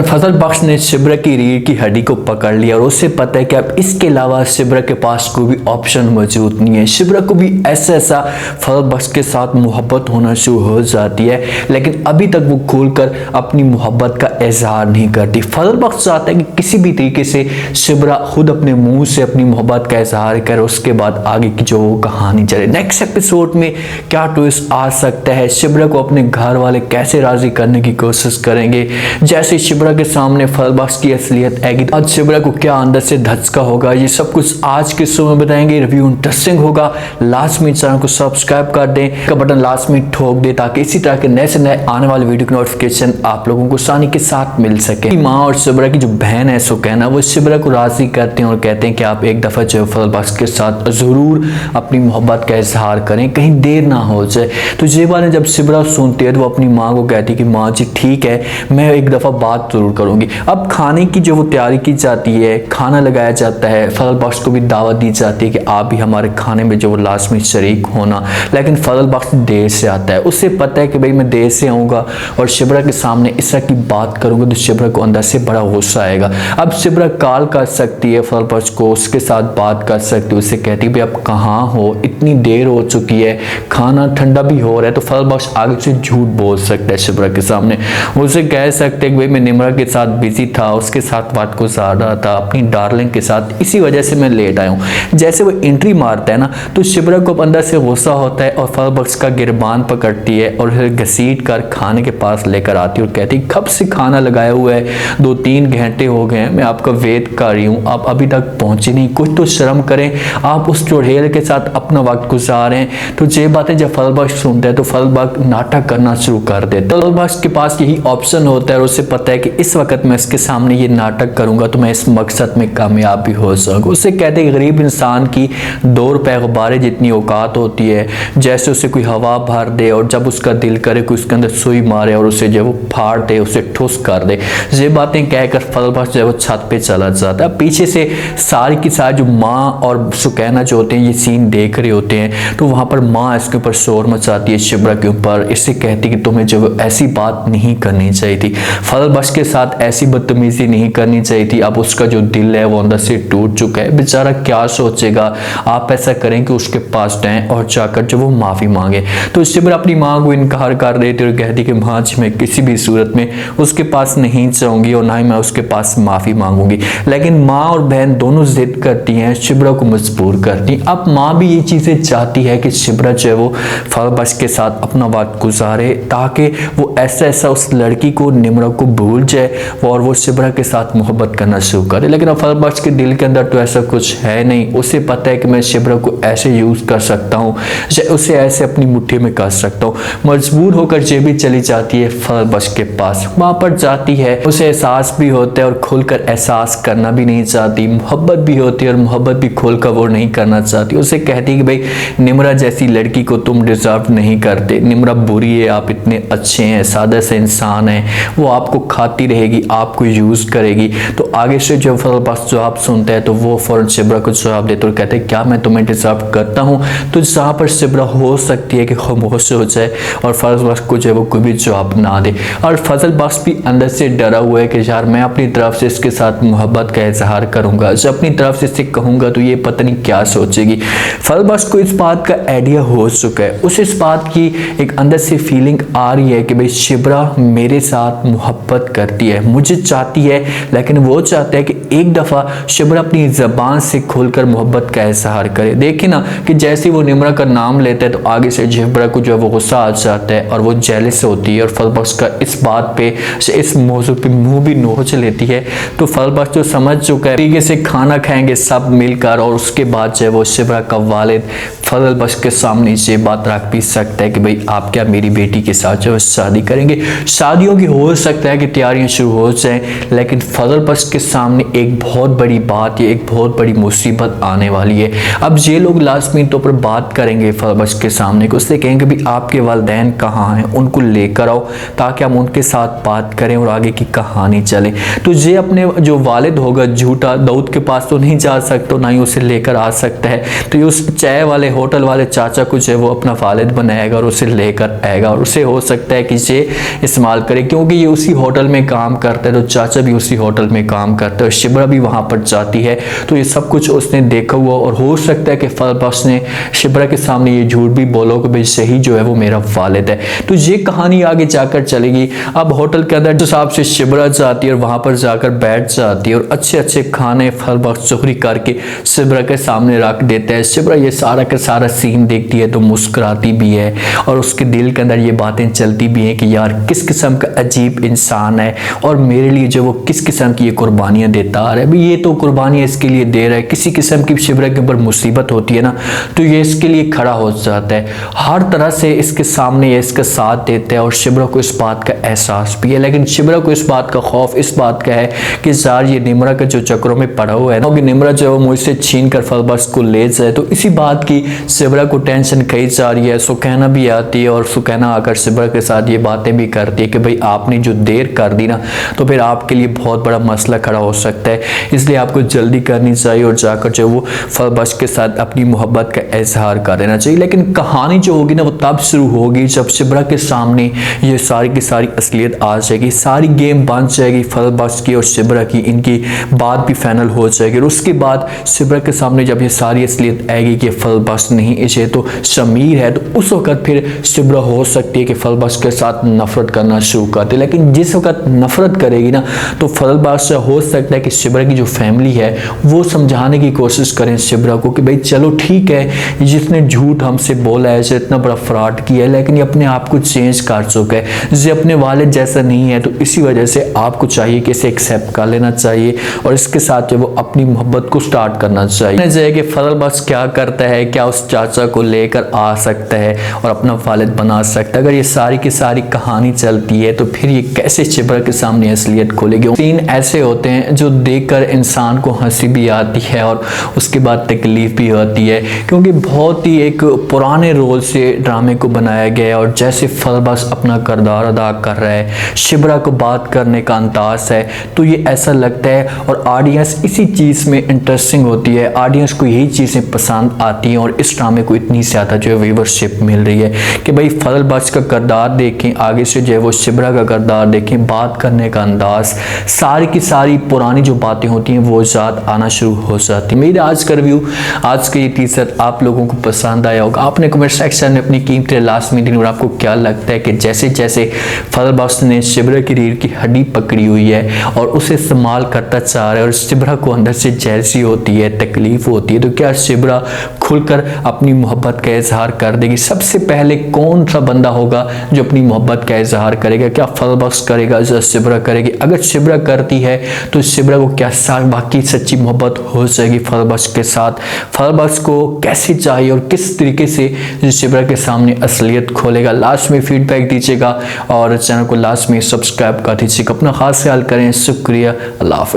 फजल बख्श ने शिब्रा की रीढ़ की हड्डी को पकड़ लिया और उसे पता है कि अब इसके अलावा शिब्रा के पास कोई भी ऑप्शन मौजूद नहीं है। शिब्रा को भी ऐसा फजल बख्श के साथ मोहब्बत होना शुरू हो जाती है, लेकिन अभी तक वो खोलकर अपनी मोहब्बत का इजहार नहीं करती। फजल बख्श चाहता है कि किसी भी तरीके से शिब्रा खुद अपने मुंह से अपनी मोहब्बत का इजहार करे, उसके बाद आगे की जो वो कहानी चले। नेक्स्ट एपिसोड में क्या ट्विस्ट आ सकता है, शिब्रा को अपने घर वाले कैसे राजी करने की कोशिश करेंगे, जैसे शिब्रा के सामने फजल बख्श की असलियत आएगी आज शिब्रा को क्या अंदर से धचका होगा, ये सब कुछ आज के शो में बताएंगे। रिव्यू इंटरेस्टिंग होगा। लास्ट में चैनल को सब्सक्राइब कर दें, का बटन लास्ट में ठोक दे ताकि इसी तरह के नए से नए आने वाले वीडियो की नोटिफिकेशन आप लोगों को आसानी के साथ मिल सके। माँ और शिब्रा की जो बहन है सुकैना, वो शिब्रा को राजी करते हैं और कहते हैं कि आप एक दफा जो फजल बख्श के साथ जरूर अपनी मोहब्बत का इजहार करें, कहीं देर ना हो जाए। तो ये बात जब शिब्रा सुनती है तो वो अपनी माँ को कहती है कि माँ जी ठीक है, मैं एक दफा बात जरूर करूंगी। अब खाने की जो वो तैयारी की जाती है, खाना लगाया जाता है, फजल बख्श को भी दावत दी जाती है कि आप भी हमारे खाने में जो वो लास्ट में शरीक होना, लेकिन फजल बख्श देर से आता है। उसे पता है कि भाई मैं देर से आऊँगा और शिब्रा के सामने इस तरह की बात करूँगा तो शिब्रा को अंदर से बड़ा गुस्सा आएगा। अब शिब्रा कॉल कर सकती है फजल बख्श को, उसके साथ बात कर सकती है, उससे कहती है भाई आप कहाँ हो, इतनी देर हो चुकी है, खाना ठंडा भी हो रहा है। तो फजल बख्श आगे से झूठ बोल सकता है शिब्रा के सामने, उसे कह सकते हैं कि भाई मैं निम्रा के साथ बिजी था, उसके साथ बात को ज़्यादा था, अपनी डार्लिंग के साथ, इसी वजह से मैं लेट आया हूँ। जैसे वो एंट्री मारता है ना तो शिब्रा को अंदर से गुस्सा होता है और फजल बख्श का गिरबान पकड़ती है और फिर घसीट कर खाने के पास लेकर आती है और कहती है कब से खाना लगाया हुआ है, 2-3 घंटे हो गए हैं, मैं आपका वेट कर रही हूँ, आप अभी तक पहुँचे नहीं, कुछ तो शर्म करें, आप उस चुड़ैल के साथ अपना वक्त गुजारें। तो ये बातें जब फजल बख्श सुनता है तो फजल बख्श नाटक करना शुरू कर देता है। फजल बख्श के पास यही ऑप्शन होता है और उसे पता है कि इस वक्त मैं इसके सामने ये नाटक करूंगा तो मैं इस मकसद में कामयाब भी हो सकूंगा। उसे कहते हैं गरीब इंसान की 2 रुपए गुब्बारे जितनी औकात होती है, जैसे उसे कोई हवा भर दे और जब उसका दिल करे कि उसके अंदर सुई मारे और उसे जो वो फाड़ दे, उसे ठुस कर दे। ये बातें कहकर फजल बख्श जो है वो छत पे चला जाता है। पीछे से सारी की सारी जो माँ और सुकैना जो होते हैं ये सीन देख रहे होते हैं, तो वहां पर माँ इसके ऊपर शोर मचाती है शिब्रा के ऊपर, इससे कहती कि तुम्हें जो ऐसी बात नहीं करनी चाहिए थी, फजल बख्श के साथ ऐसी बदतमीजी नहीं करनी चाहिए थी। अब उसका जो दिल है वो अंदर से टूट चुका है, बेचारा क्या सोचेगा, आप ऐसा करें कि उसके पास जाएं और जाकर जो वो माफ़ी मांगे। तो शिब्रा अपनी माँ को इनकार कर देती और कहती कि माँ जी मैं किसी भी सूरत में उसके पास नहीं जाऊंगी और ना ही मैं उसके पास माफ़ी मांगूंगी। लेकिन माँ और बहन दोनों जिद करती हैं, शिब्रा को मजबूर करती। अब माँ भी ये चीज़ें चाहती है कि शिब्रा जो है वो फजल बख्श के साथ अपना वक्त गुजारे ताकि वो ऐसा उस लड़की को निम्रा को भूल जाए और वो शिब्रा के साथ मोहब्बत करना शुरू करे। लेकिन फजल बख्श के दिल के अंदर तो ऐसा कुछ है नहीं, उसे पता है कि मैं शिब्रा को ऐसे यूज कर सकता हूँ, उसे ऐसे अपनी मुट्ठी में कर सकता हूँ। मजबूर होकर ये भी चली जाती है फजल बख्श के पास। वहां पर जाती है, उसे एहसास भी होता है और खुलकर एहसास करना भी नहीं चाहती, मोहब्बत भी होती है और मोहब्बत भी खुलकर वो नहीं करना चाहती। उसे कहती है कि भाई निम्रा जैसी लड़की को तुम डिजर्व नहीं करते, निम्रा बुरी है, आप इतने अच्छे हैं, सादा से इंसान है, वो आपको खाती रहेगी, आपको यूज करेगी। तो आगे से जब फजल बख्श जवाब सुनता है तो वो फौरन शिब्रा को जवाब देते और कहते हैं क्या मैं तुम्हें डिजर्व करता हूँ। तो जहाँ पर शिब्रा हो सकती है कि खामोश हो जाए और फजल बख्श को जो है वो कोई भी जवाब ना दे, और फजल बख्श भी अंदर से डरा हुआ है कि यार मैं अपनी तरफ से इसके साथ मोहब्बत का इजहार करूंगा, जब अपनी तरफ से इसे कहूंगा तो ये पता नहीं क्या सोचेगी। फजल बख्श को इस बात का आइडिया हो चुका है, उसे इस बात की एक अंदर से फीलिंग आ रही है कि भाई शिब्रा मेरे साथ मोहब्बत करती है, मुझे चाहती है, लेकिन वो चाहता है कि एक दफ़ा शिब्रा अपनी ज़बान से खोलकर मोहब्बत का इजहार करे। देखिए ना कि जैसे वो निम्रा का नाम लेता है तो आगे से शिब्रा को जो है वो गुस्सा आ जाता है और वो जेलस होती है और फजल बख्श का इस बात पे, इस मौजू पे मुंह भी नोच लेती है। तो फजल बख्श जो समझ चुका है तरीके से खाना खाएंगे सब मिलकर और उसके बाद जो है वो शिब्रा का वालिद फजल बख्श के सामने ये बात रख भी सकता है कि भाई आप क्या मेरी बेटी के साथ जो है शादी करेंगे। शादियों की हो सकता है कि तैयारियां शुरू हो जाएं, लेकिन फजल बख्श के सामने एक बहुत बड़ी बात, ये एक बहुत बड़ी मुसीबत आने वाली है। अब ये लोग लास्ट में तो पर बात करेंगे फजल बख्श के सामने को, उससे कहेंगे भी आपके वालिदैन कहाँ हैं, उनको लेकर आओ ताकि हम उनके साथ बात करें और आगे की कहानी चले। तो ये अपने जो वालिद होगा झूठा, दाऊद के पास तो नहीं जा सकता, ना ही उसे लेकर आ सकता है। तो ये उस चाय वाले होटल वाले चाचा को जो है वो अपना वालिद बनाएगा और उसे लेकर आएगा और उसे हो सकता है कि ये इस्तेमाल करे, क्योंकि ये उसी होटल में में काम करता है तो चाचा भी उसी होटल में काम करता है और शिब्रा भी वहाँ पर जाती है। तो ये सब कुछ उसने देखा हुआ और हो सकता है कि फहद बख्श ने शिब्रा के सामने ये झूठ भी बोला कि भाई सही जो है वो मेरा वालिद है। तो ये कहानी आगे जाकर चलेगी। अब होटल के अंदर जो साहब से शिब्रा जाती है और वहाँ पर जाकर बैठ जाती है और अच्छे अच्छे खाने फहद बख्श चोरी करके शिब्रा के सामने रख देता है। शिब्रा ये सारा का सारा सीन देखती है तो मुस्कुराती भी है और उसके दिल के अंदर ये बातें चलती भी हैं कि यार किस किस्म का अजीब इंसान है और मेरे लिए जो वो किस किस्म की ये कुर्बानियाँ देता आ रहा है। भाई ये तो कुर्बानियाँ इसके लिए दे रहा है, किसी किस्म की शिब्रा के ऊपर मुसीबत होती है ना तो ये इसके लिए खड़ा हो जाता है, हर तरह से इसके सामने ये इसका साथ देता है और शिब्रा को इस बात का एहसास भी है। लेकिन शिब्रा को इस बात का खौफ इस बात का है कि यार ये निम्रा के जो चक्रों में पड़ा हुआ है ना कि निम्रा जो है मुझसे छीन कर फहद बख्श को ले जाए। तो इसी बात की शिब्रा को टेंशन कही जा रही है। सुकैना भी आती है और सुकैना आकर शिब्रा के साथ ये बातें भी करती है कि भाई आपने जो देर कर दी ना तो फिर आपके लिए बहुत बड़ा मसला खड़ा हो सकता है, इसलिए आपको जल्दी करनी चाहिए और जाकर जो वो फहद बख्श के साथ अपनी मोहब्बत का इजहार कर देना चाहिए। लेकिन कहानी जो होगी ना वो तब शुरू होगी जब शिब्रा के सामने ये सारी की सारी असलियत आ जाएगी, सारी गेम बन जाएगी फहद बख्श की और शिब्रा की, इनकी बात भी फाइनल हो जाएगी। और उसके बाद शिब्रा के सामने जब ये सारी असलियत आएगी कि फहद बख्श नहीं इसे तो शमीर है, तो उस वक्त फिर शिब्रा हो सकती है कि फहद बख्श के साथ नफरत करना शुरू कर दे। लेकिन जिस वक्त नफरत करेगी ना तो फहद बख्श हो सकता है कि शिब्रा की जो फैमिली है वो समझाने की कोशिश करें शिब्रा को कि भाई चलो ठीक है जिसने झूठ हमसे बोला है, जो इतना बड़ा फ्रॉड किया है, लेकिन ये अपने आप को चेंज कर चुका है, ये अपने वालिद जैसा नहीं है, तो इसी वजह से आपको चाहिए कि इसे एक्सेप्ट कर लेना चाहिए और इसके साथ जो वो अपनी मोहब्बत को स्टार्ट करना चाहिए कि फहद बख्श क्या करता है, क्या उस चाचा को लेकर आ सकता है और अपना वालिद बना सकता है। अगर ये सारी की सारी कहानी चलती है तो फिर ये कैसे शिब्रा के सामने असलियत खोलेगी। सीन ऐसे होते हैं जो देखकर इंसान को हंसी भी आती है और उसके बाद तकलीफ भी होती है, क्योंकि बहुत ही एक पुराने रोल से ड्रामे को बनाया गया है और जैसे फहद बख्श अपना किरदार अदा कर रहा है, शिब्रा को बात करने का अंदाज है, तो ये ऐसा लगता है और ऑडियंस इसी चीज़ में इंटरेस्टिंग होती है, ऑडियंस को यही चीज़ें पसंद आती हैं और इस ड्रामे को इतनी ज़्यादा जो है व्यूवरशिप मिल रही है कि भाई फहद बख्श का किरदार देखें, आगे से जो है वो शिब्रा का किरदार देखें, बात करने का अंदाज, सारी की सारी पुरानी जो बातें होती हैं वो याद आना शुरू हो जाती है। मेरा आज का रिव्यू, आज का ये टीजर आप लोगों को पसंद आया होगा। आपने कमेंट सेक्शन में अपनी कीमती लास्ट में दी और आपको क्या लगता है कि जैसे जैसे फहद बख्श ने शिब्रा की रीढ़ की हड्डी पकड़ी हुई है और उसे इस्तेमाल करता चाह रहा है और शिब्रा को अंदर से जैसी होती है, तकलीफ होती है, तो क्या शिब्रा खुलकर अपनी मोहब्बत का इजहार कर देगी? सबसे पहले कौन सा बंदा होगा जो अपनी मोहब्बत का इजहार करेगा? क्या फहद बख्श करेगा या शिब्रा करेगी? अगर शिब्रा करती है तो शिब्रा को क्या बाकी सच्ची मोहब्बत हो जाएगी फहद बख्श के साथ? फहद बख्श को कैसे चाहिए और किस तरीके से शिब्रा के सामने असलियत खोलेगा? लास्ट में फीडबैक दीजिएगा और चैनल को लास्ट में सब्सक्राइब कर दीजिएगा। अपना खास ख्याल करें। शुक्रिया। अल्लाह हाफ़िज़।